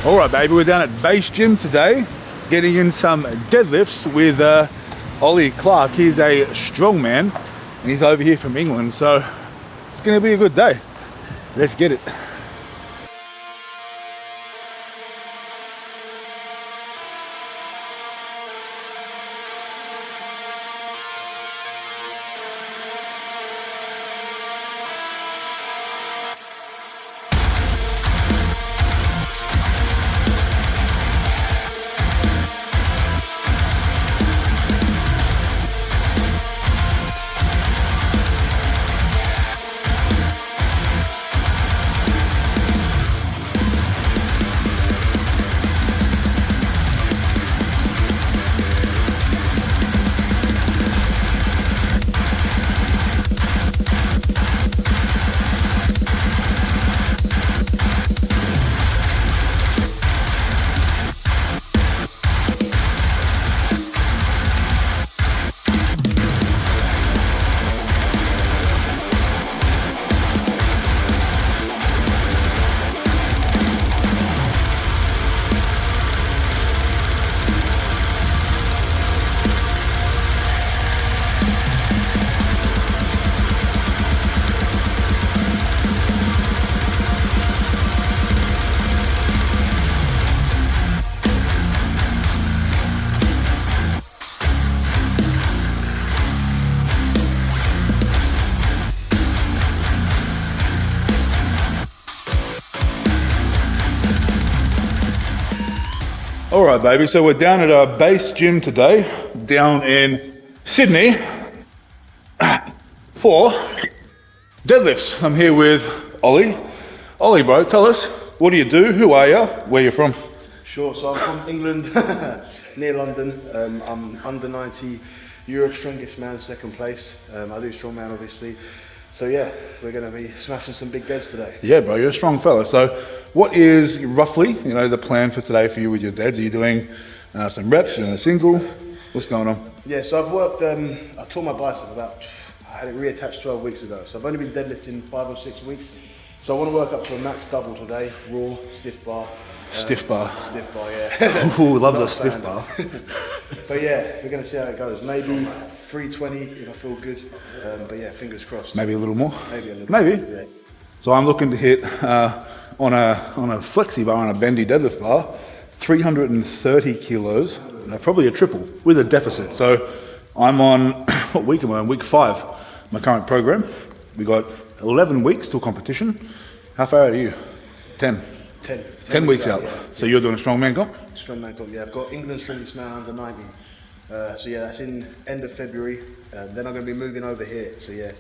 Alright baby, we're down at base gym today, getting in some deadlifts with Ollie Clarke. He's a strongman and he's over here from England, so it's going to be a good day. Let's get it. Alright baby, so we're down at our base gym today, down in Sydney, for deadlifts. I'm here with Ollie. Ollie bro, tell us, what do you do, who are you, where you from? Sure, so I'm from England, near London. I'm under 90 Europe's strongest man, second place. I do strongman obviously. So yeah, we're going to be smashing some big deads today. Yeah bro, you're a strong fella. So what is roughly, the plan for today for you with your deads? Are you doing some reps, you're doing a single? What's going on? Yeah, so I've worked, I tore my bicep I had it reattached 12 weeks ago. So I've only been deadlifting 5 or 6 weeks. So I want to work up to a max double today, raw, stiff bar. Stiff bar. Stiff bar, yeah. Ooh, love the stiff bar. But yeah, we're going to see how it goes. Maybe 320 if I feel good. But yeah, fingers crossed. Maybe a little more? Maybe a little Maybe. more. Yeah. So I'm looking to hit on a flexi bar, on a bendy deadlift bar, 330 kilos, probably a triple with a deficit. So I'm on, what week am I on? Week 5, my current program. We got 11 weeks till competition. How far out are you? 10. 10 weeks out. Yeah. So you're doing a strongman comp? Strongman comp, yeah. I've got England's strongest man under 90. So yeah, that's in end of February. Then I'm going to be moving over here. So yeah.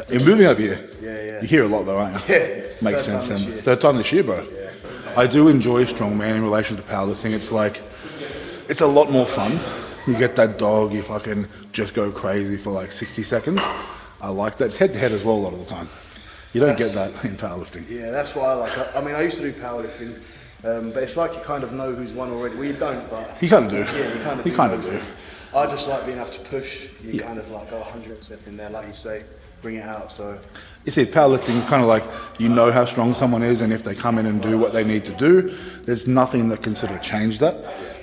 You're moving over here? Yeah. You hear a lot though, aren't you? Yeah. Makes sense. Third time this year, bro. Yeah. I do enjoy strongman in relation to powerlifting. It's like, it's a lot more fun. You get that dog, you fucking just go crazy for like 60 seconds. I like that. It's head to head as well a lot of the time. You don't get that in powerlifting. Yeah, that's what I like. I mean, I used to do powerlifting, but it's like you kind of know who's won already. Well, you don't, but... You kind of do. Yeah, you kind of do. I just like being able to push. You kind of like go 100% in there, like you say, bring it out, so... You see, powerlifting kind of like, you know how strong someone is, and if they come in and do what they need to do, there's nothing that can sort of change that.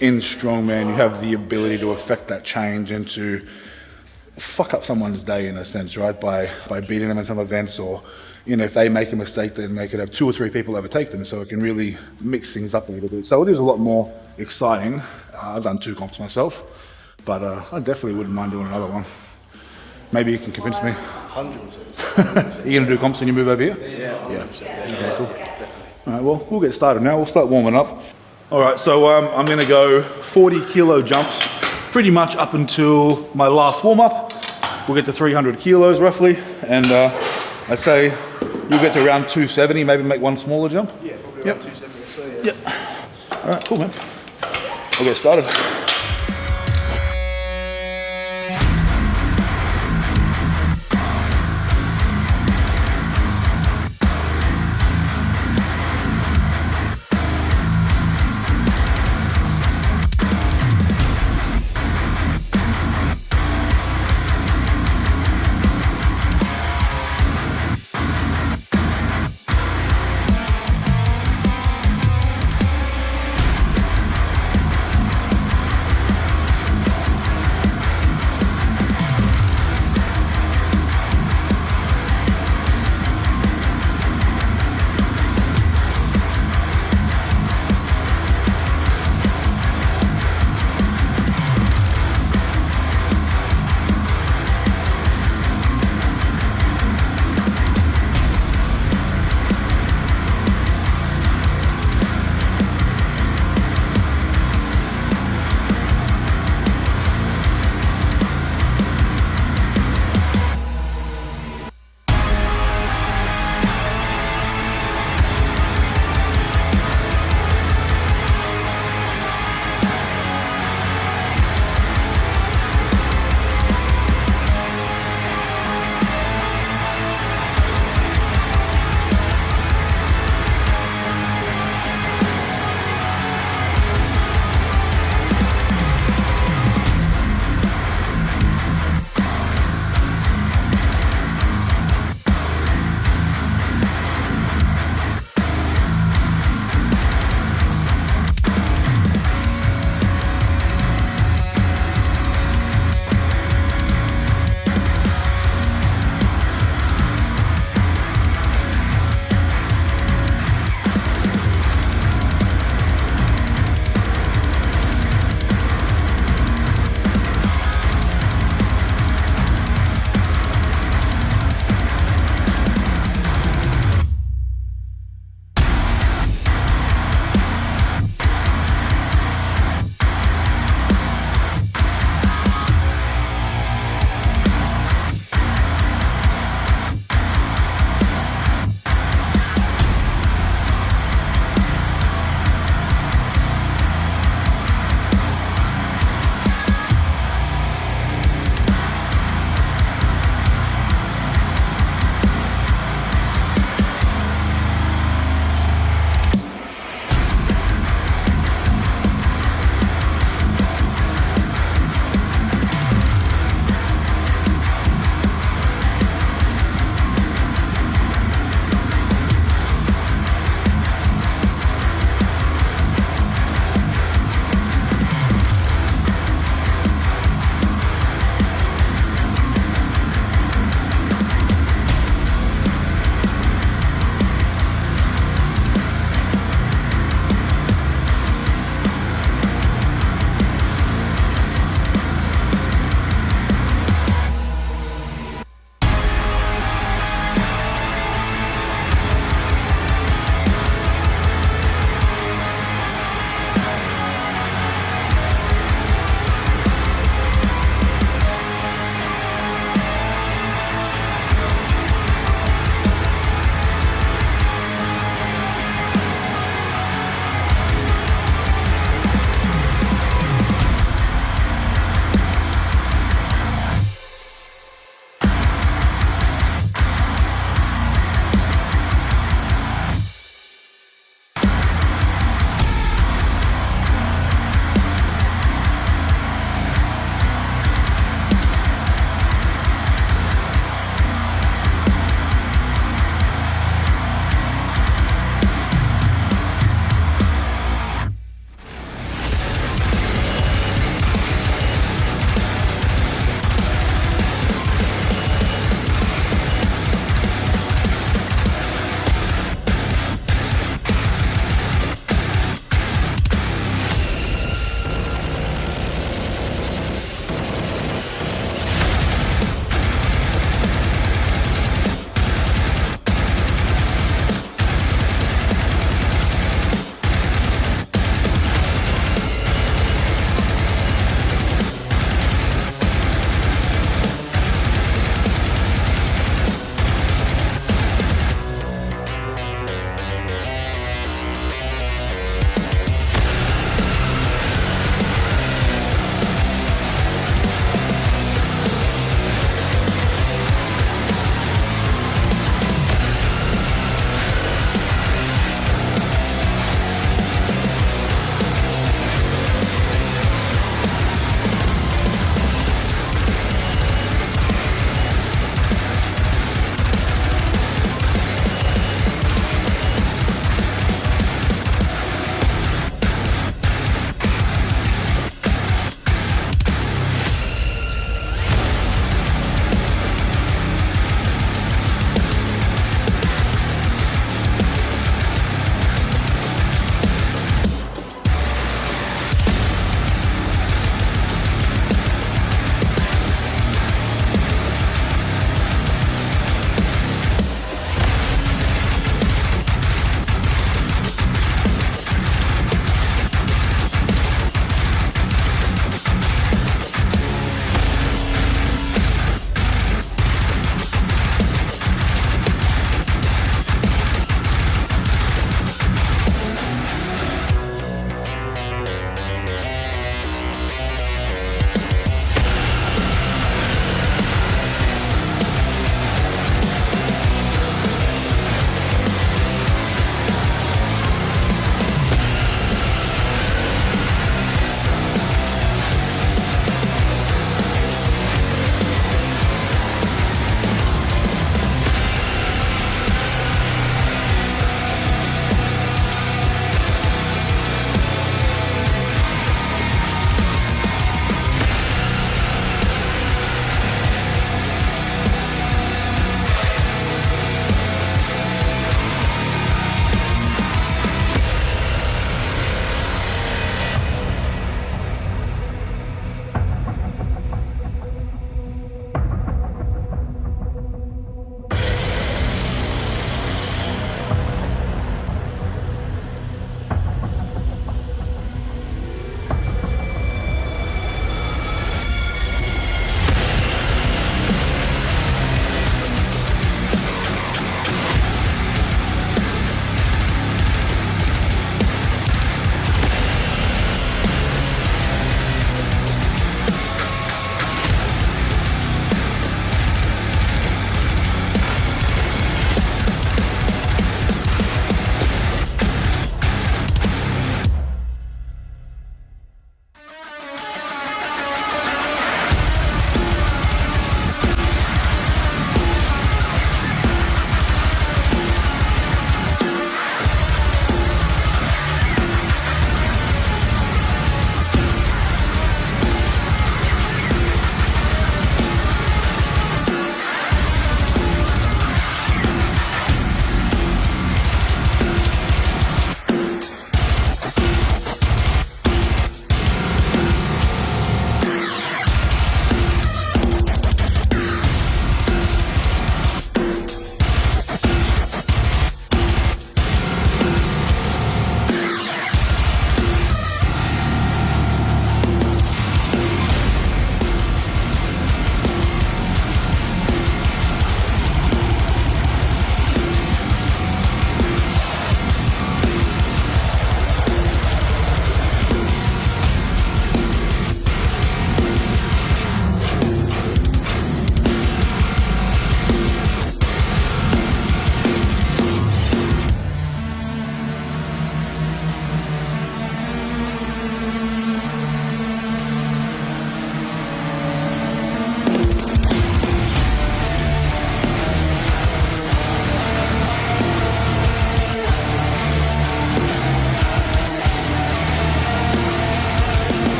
In strongman, you have the ability to affect that change and to fuck up someone's day in a sense, right? By beating them in some events, or if they make a mistake, then they could have 2 or 3 people overtake them, so it can really mix things up a little bit. So it is a lot more exciting. I've done 2 comps myself, but I definitely wouldn't mind doing another one. Maybe you can convince me. 100%. Are you gonna do comps when you move over here? Yeah. 100%. Okay, cool. All right, well, we'll get started now. We'll start warming up. All right, so I'm gonna go 40 kilo jumps, pretty much up until my last warm up. We'll get to 300 kilos roughly, and I'd say you'll get to around 270, maybe make one smaller jump. Yeah, probably around 270 or so, yeah. Yep. All right, cool, man. We'll get started.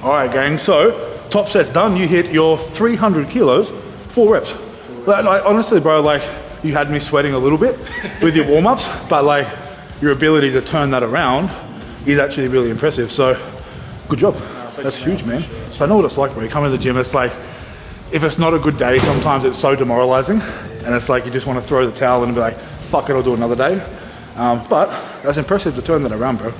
All right, gang, so top set's done. You hit your 300 kilos, 4 reps. Like, honestly, bro, like, you had me sweating a little bit with your warm-ups, but like, your ability to turn that around is actually really impressive. So, good job. That's huge, man. So I know what it's like, bro. You come to the gym, it's like, if it's not a good day, sometimes it's so demoralizing, and it's like you just want to throw the towel and be like, fuck it, I'll do another day. But that's impressive to turn that around, bro.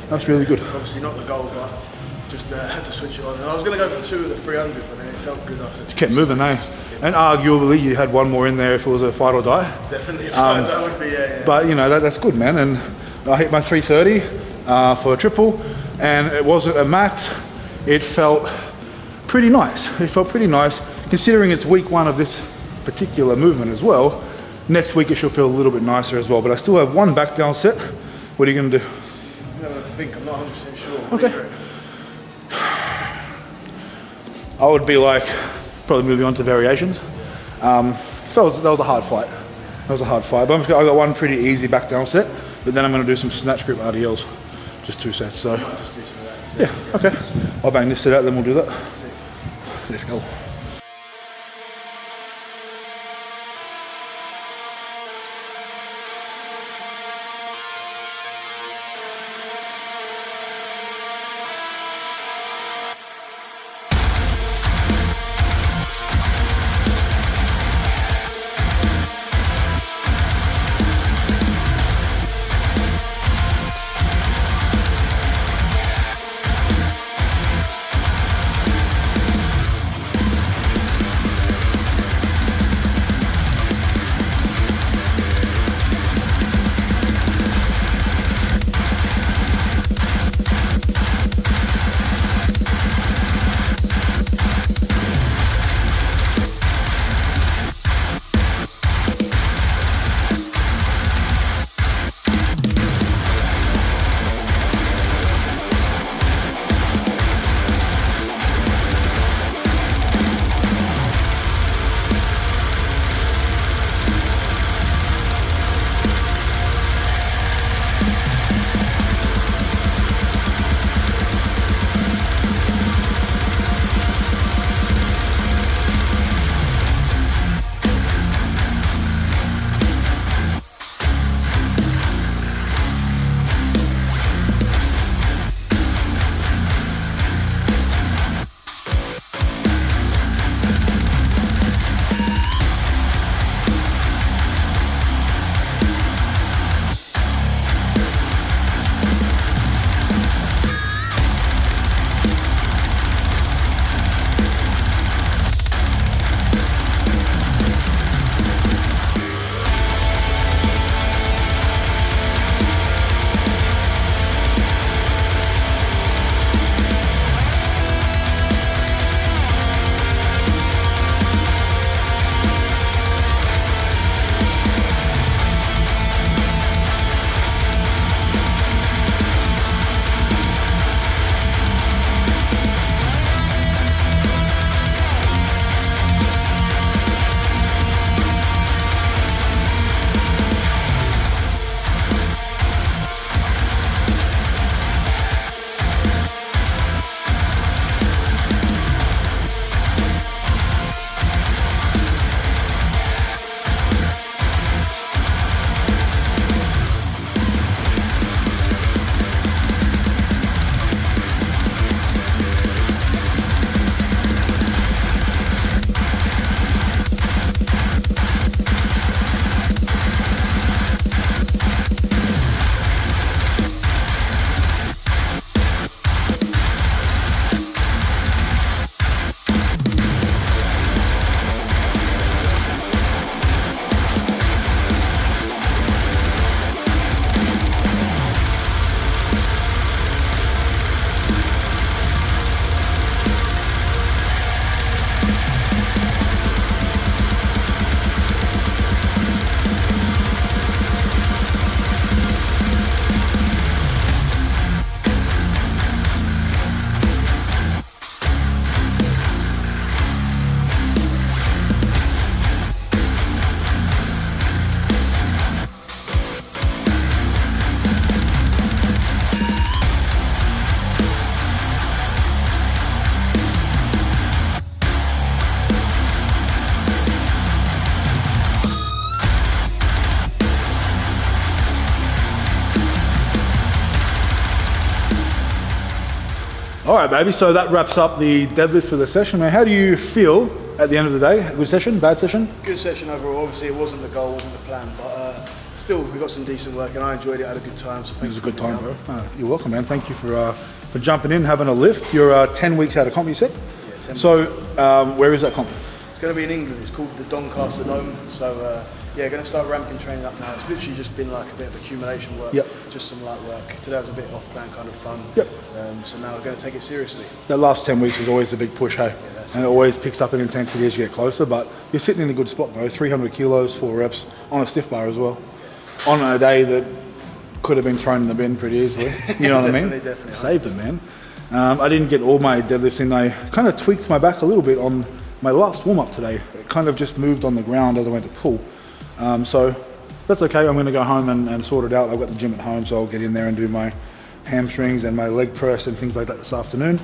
That's really good. Obviously not the goal, but just had to switch it on. And I was going to go for 2 of the 300, but then it felt good after. Just kept moving, eh? And arguably you had one more in there if it was a fight or die. Definitely a fight, that would be, yeah. But you know, that's good, man. And I hit my 330 for a triple, and it wasn't a max. It felt pretty nice. It felt pretty nice, considering it's week 1 of this particular movement as well. Next week it should feel a little bit nicer as well, but I still have 1 back down set. What are you gonna do? I'm gonna think, I'm not 100% sure. Okay. I would be like, probably moving on to variations. So that was a hard fight. That was a hard fight, but I got 1 pretty easy back down set, but then I'm gonna do some snatch grip RDLs, just 2 sets, so. Just do some of that instead. Yeah, okay. I'll bang this set out, then we'll do that. Let's go. All right, baby. So that wraps up the deadlift for the session, man. How do you feel at the end of the day? Good session? Bad session? Good session overall. Obviously, it wasn't the goal, wasn't the plan, but still, we got some decent work, and I enjoyed it. I had a good time. So It thanks was a for good time, coming bro. down. You're welcome, man. Thank you for jumping in, having a lift. You're 10 weeks out of comp, you said? Yeah, 10 So where is that comp? It's going to be in England. It's called the Doncaster Dome. So yeah, going to start ramping training up now. It's literally just been like a bit of accumulation work, Yep. just some light work. Today was a bit off-plan kind of fun. Yep. So now we're going to take it seriously. That last 10 weeks is always the big push, hey? that's And it always picks up in intensity as you get closer, but you're sitting in a good spot, bro. 300 kilos, 4 reps, on a stiff bar as well. On a day that could have been thrown in the bin pretty easily. You know what I mean? Definitely. Saved it, man. I didn't get all my deadlifts in. I kind of tweaked my back a little bit on my last warm-up today. It kind of just moved on the ground as I went to pull. So that's okay. I'm going to go home and sort it out. I've got the gym at home, so I'll get in there and do my hamstrings and my leg press and things like that this afternoon.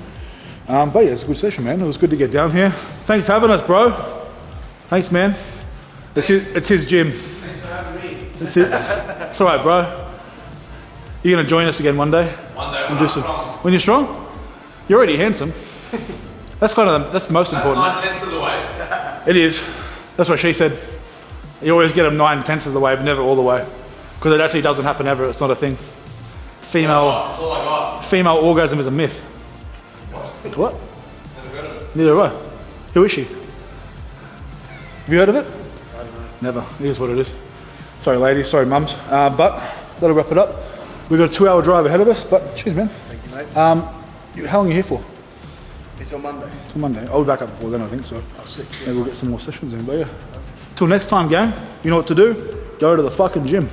But yeah, it's a good session, man. It was good to get down here. Thanks for having us, bro. Thanks, man. It's his gym. Thanks for having me. It's all right, bro. You're going to join us again one day? One day We'll when do I'm some. strong. When you're strong? You're already handsome. That's that's most important. 9/10 of the way. It is. That's what she said. You always get them 9/10 of the way, but never all the way. Because it actually doesn't happen ever. It's not a thing. Female That's all I got. female orgasm is a myth. What? Never heard of it. Neither have I. Who is she? Have you heard of it? I don't know. Never. It is what it is. Sorry, ladies. Sorry, mums. But that'll wrap it up. We've got a 2-hour drive ahead of us, but cheers, man. Thank you, mate. How long are you here for? It's on Monday. Till Monday. I'll be back up before then, I think, so Oh, 6. maybe we'll get some more sessions in. But yeah. Till next time, gang, you know what to do. Go to the fucking gym.